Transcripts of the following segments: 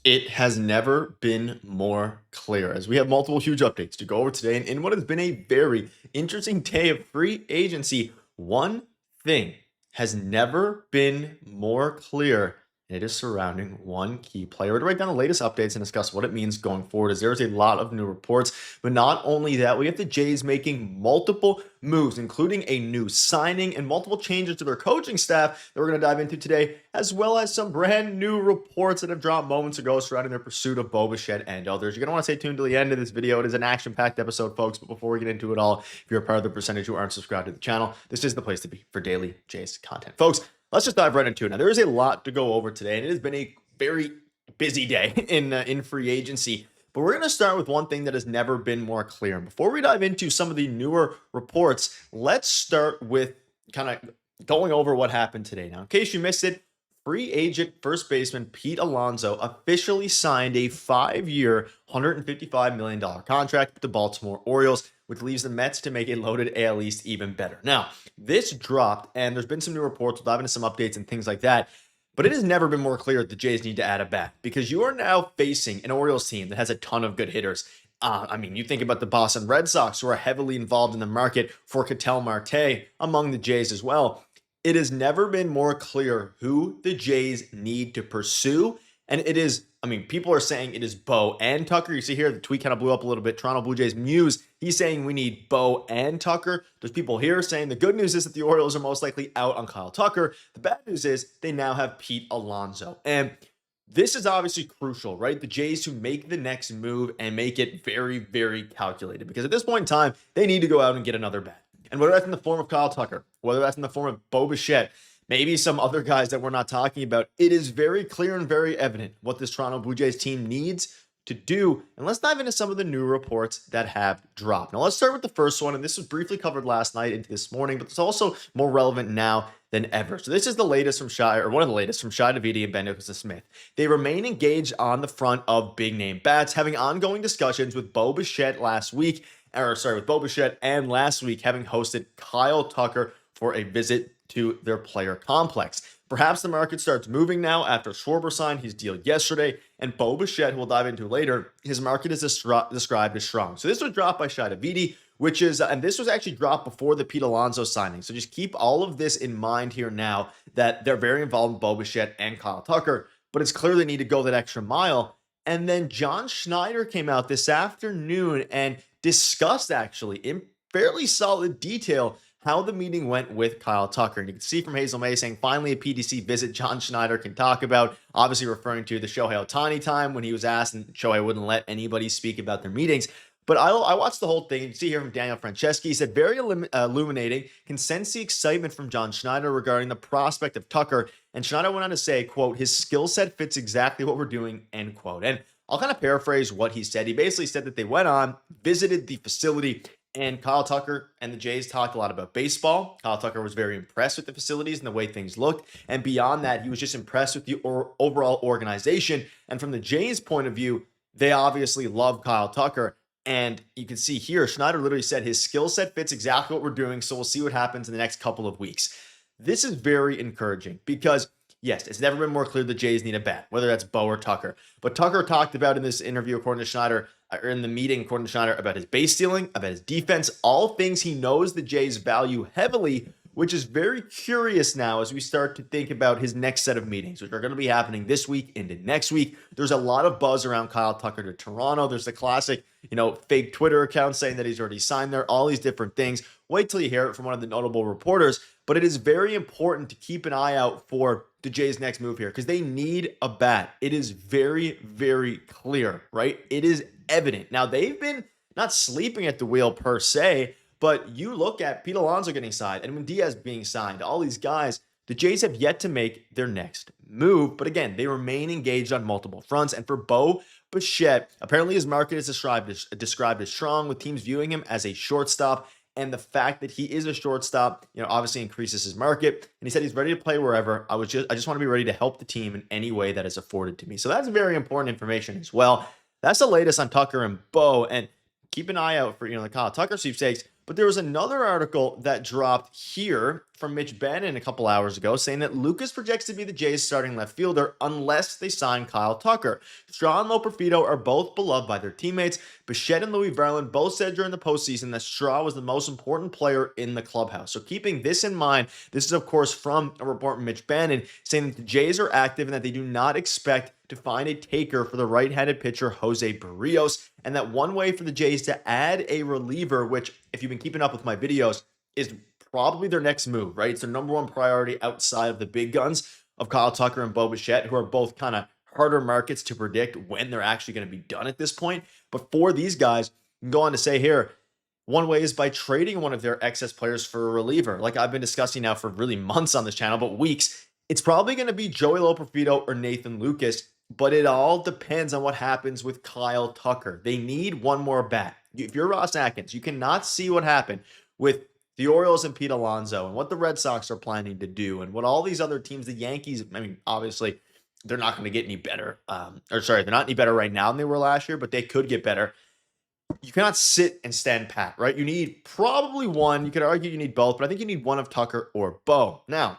It has never been more clear as we have multiple huge updates to go over today. And in what has been a very interesting day of free agency, one thing has never been more clear, and it is surrounding one key player. We're to write down the latest updates and discuss what it means going forward, as there's a lot of new reports. But not only that, we have the Jays making multiple moves, including a new signing and multiple changes to their coaching staff that we're going to dive into today, as well as some brand new reports that have dropped moments ago surrounding their pursuit of Bichette and others. You're going to want to stay tuned to the end of this video. It is an action-packed episode, folks. But before we get into it all, if you're a part of the percentage who aren't subscribed to the channel, this is the place to be for daily Jays content. Folks, let's just dive right into it. Now, there is a lot to go over today, and it has been a very busy day in free agency. But we're going to start with one thing that has never been more clear. And before we dive into some of the newer reports, let's start with kind of going over what happened today. Now, in case you missed it, free agent first baseman Pete Alonso officially signed a 5-year, $155 million contract with the Baltimore Orioles, which leaves the Mets to make a loaded AL East even better. Now, this dropped, and there's been some new reports. We'll dive into some updates and things like that. But it has never been more clear that the Jays need to add a bat, because you are now facing an Orioles team that has a ton of good hitters. You think about the Boston Red Sox, who are heavily involved in the market for Ketel Marte among the Jays as well. It has never been more clear who the Jays need to pursue. And it is, people are saying it is Bo and Tucker. You see here, the tweet kind of blew up a little bit. Toronto Blue Jays Muse, he's saying we need Bo and Tucker. There's people here saying the good news is that the Orioles are most likely out on Kyle Tucker. The bad news is they now have Pete Alonso. And this is obviously crucial, right? The Jays to make the next move and make it very, very calculated. Because at this point in time, they need to go out and get another bat. And whether that's in the form of Kyle Tucker, whether that's in the form of Bo Bichette, maybe some other guys that we're not talking about, it is very clear and very evident what this Toronto Blue Jays team needs to do. And let's dive into some of the new reports that have dropped. Now, let's start with the first one. And this was briefly covered last night into this morning, but it's also more relevant now than ever. So this is the latest from Shai, or one of the latest from Shai Davidi and Ben Nicholson-Smith. They remain engaged on the front of big name bats, having ongoing discussions with Bo Bichette with Bo Bichette, and last week having hosted Kyle Tucker for a visit to their player complex. Perhaps the market starts moving now after Schwarber signed his deal yesterday, and Bo Bichette, who we'll dive into later, his market is described as strong. So this was dropped by Shai Davidi, which is, and this was actually dropped before the Pete Alonso signing. So just keep all of this in mind here now, that they're very involved in Bo Bichette and Kyle Tucker, but it's clear they need to go that extra mile. And then John Schneider came out this afternoon and discussed, actually in fairly solid detail, how the meeting went with Kyle Tucker. And you can see from Hazel May saying, finally a PDC visit John Schneider can talk about, obviously referring to the Shohei Ohtani time when he was asked and Shohei wouldn't let anybody speak about their meetings. But I watched the whole thing. You can see here from Daniel Franceschi. He said, very illuminating. Can sense the excitement from John Schneider regarding the prospect of Tucker. And Schneider went on to say, quote, his skill set fits exactly what we're doing, end quote. And I'll kind of paraphrase what he said. He basically said that they went on, visited the facility, and Kyle Tucker and the Jays talked a lot about baseball. Kyle Tucker was very impressed with the facilities and the way things looked. And beyond that, he was just impressed with the overall organization. And from the Jays' point of view, they obviously love Kyle Tucker. And you can see here, Schneider literally said his skill set fits exactly what we're doing. So we'll see what happens in the next couple of weeks. This is very encouraging because, yes, it's never been more clear the Jays need a bat, whether that's Bo or Tucker. But Tucker talked about in this interview, according to Schneider, or in the meeting, according to Schneider, about his base stealing, about his defense, all things he knows the Jays value heavily, which is very curious now as we start to think about his next set of meetings, which are going to be happening this week into next week. There's a lot of buzz around Kyle Tucker to Toronto. There's the classic, fake Twitter account saying that he's already signed there, all these different things. Wait till you hear it from one of the notable reporters. But it is very important to keep an eye out for the Jays' next move here because they need a bat. It is very, very clear, right? It is evident. Now, they've been not sleeping at the wheel per se, but you look at Pete Alonso getting signed, Edwin Diaz being signed, all these guys, the Jays have yet to make their next move. But again, they remain engaged on multiple fronts. And for Bo Bichette, apparently his market is described as strong, with teams viewing him as a shortstop. And the fact that he is a shortstop, obviously increases his market. And he said he's ready to play wherever. I just want to be ready to help the team in any way that is afforded to me. So that's very important information as well. That's the latest on Tucker and Bo. And keep an eye out for, the Kyle Tucker sweepstakes. But there was another article that dropped here from Mitch Bannon a couple hours ago saying that Lucas projects to be the Jays starting left fielder unless they sign Kyle Tucker. Straw and Loperfido are both beloved by their teammates. Bichette and Louis Verlin both said during the postseason that Straw was the most important player in the clubhouse. So keeping this in mind, this is of course from a report from Mitch Bannon saying that the Jays are active and that they do not expect to find a taker for the right-handed pitcher José Berríos, and that one way for the Jays to add a reliever, which if you've been keeping up with my videos, is probably their next move, right? It's their number one priority outside of the big guns of Kyle Tucker and Bo Bichette, who are both kind of harder markets to predict when they're actually going to be done at this point. But for these guys, you can go on to say here, one way is by trading one of their excess players for a reliever. Like I've been discussing now for really months on this channel, but weeks. It's probably going to be Joey Loperfido or Nathan Lucas, but it all depends on what happens with Kyle Tucker. They need one more bat. If you're Ross Atkins, you cannot see what happened with the Orioles and Pete Alonso and what the Red Sox are planning to do and what all these other teams, the Yankees, I mean, obviously, they're not going to get any better. They're not any better right now than they were last year, but they could get better. You cannot sit and stand pat, right? You need probably one. You could argue you need both, but I think you need one of Tucker or Bo. Now,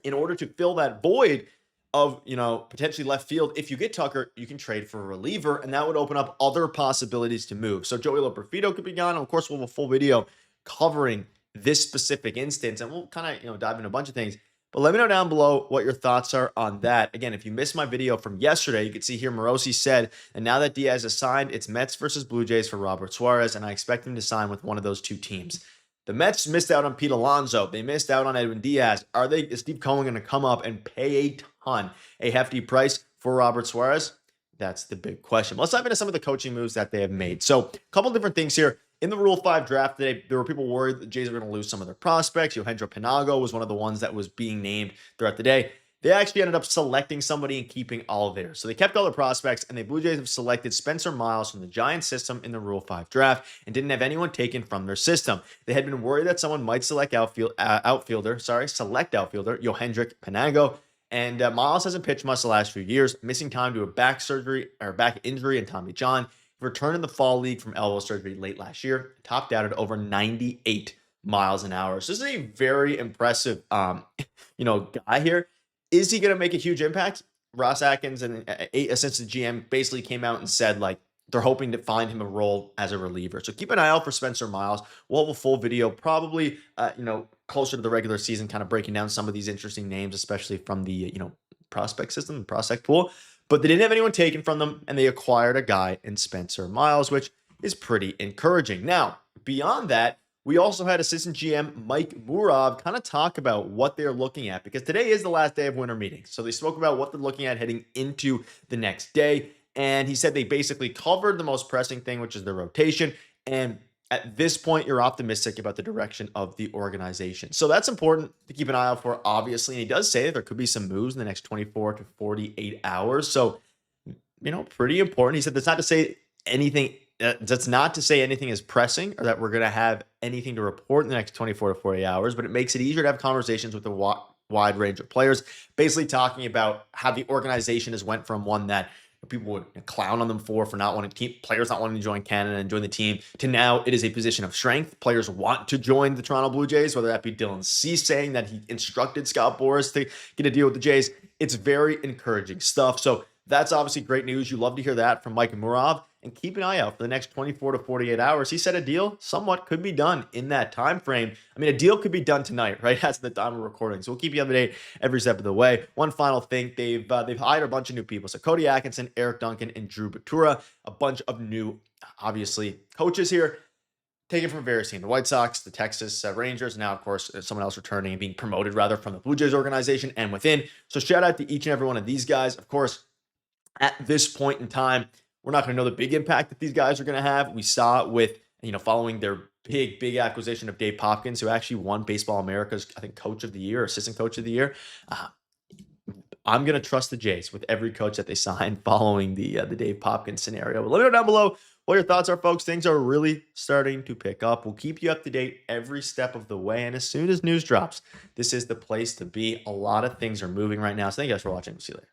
in order to fill that void of, potentially left field, if you get Tucker, you can trade for a reliever, and that would open up other possibilities to move. So Joey Loperfido could be gone. And of course, we'll have a full video covering this specific instance, and we'll kind of, dive into a bunch of things. But let me know down below what your thoughts are on that. Again, if you missed my video from yesterday, you can see here Morosi said, and now that Diaz is signed, it's Mets versus Blue Jays for Robert Suarez, and I expect him to sign with one of those two teams. The Mets missed out on Pete Alonso. They missed out on Edwin Diaz. Is Steve Cohen going to come up and pay a ton, a hefty price for Robert Suarez? That's the big question. Let's dive into some of the coaching moves that they have made. So a couple different things here. In the Rule 5 draft today, there were people worried the Jays were going to lose some of their prospects. Yohendra Pinago was one of the ones that was being named throughout the day. They actually ended up selecting somebody and keeping all of theirs. So they kept all their prospects, and the Blue Jays have selected Spencer Miles from the Giants system in the Rule 5 draft and didn't have anyone taken from their system. They had been worried that someone might select outfielder Yohendra Pinago. And Miles hasn't pitched much the last few years, missing time to a back injury and Tommy John. He returned in the fall league from elbow surgery late last year, topped out at over 98 miles an hour. So this is a very impressive, guy here. Is he going to make a huge impact? Ross Atkins and assistant GM basically came out and said, they're hoping to find him a role as a reliever. So keep an eye out for Spencer Miles. We'll have a full video probably, closer to the regular season, kind of breaking down some of these interesting names, especially from the, prospect system, the prospect pool. But they didn't have anyone taken from them, and they acquired a guy in Spencer Miles, which is pretty encouraging. Now, beyond that, we also had assistant GM Mike Murab kind of talk about what they're looking at, because today is the last day of winter meetings. So they spoke about what they're looking at heading into the next day. And he said they basically covered the most pressing thing, which is the rotation. And at this point, you're optimistic about the direction of the organization. So that's important to keep an eye out for, obviously. And he does say that there could be some moves in the next 24 to 48 hours. So, pretty important. He said that's not to say anything. That's not to say anything is pressing or that we're going to have anything to report in the next 24 to 48 hours, but it makes it easier to have conversations with a wide range of players, basically talking about how the organization has went from one that people would clown on them for not wanting to keep players, not wanting to join Canada and join the team, to now it is a position of strength. Players want to join the Toronto Blue Jays, whether that be Dylan Cease saying that he instructed Scott Boras to get a deal with the Jays. It's very encouraging stuff. So that's obviously great news. You love to hear that from Mike Murab. And keep an eye out for the next 24 to 48 hours. He said a deal somewhat could be done in that time frame. I mean, a deal could be done tonight, right? That's the time we're recording. So we'll keep you up to date every step of the way. One final thing, they've hired a bunch of new people. So Cody Atkinson, Eric Duncan, and Drew Batura, a bunch of new, obviously, coaches here, taken from various teams, the White Sox, the Texas Rangers, now, of course, someone else returning and being promoted, rather, from the Blue Jays organization and within. So shout out to each and every one of these guys. Of course, at this point in time, we're not going to know the big impact that these guys are going to have. We saw it with, following their big acquisition of Dave Popkins, who actually won Baseball America's, I think, Coach of the Year, Assistant Coach of the Year. I'm going to trust the Jays with every coach that they sign following the Dave Popkins scenario. But let me know down below what your thoughts are, folks. Things are really starting to pick up. We'll keep you up to date every step of the way. And as soon as news drops, this is the place to be. A lot of things are moving right now. So thank you guys for watching. We'll see you later.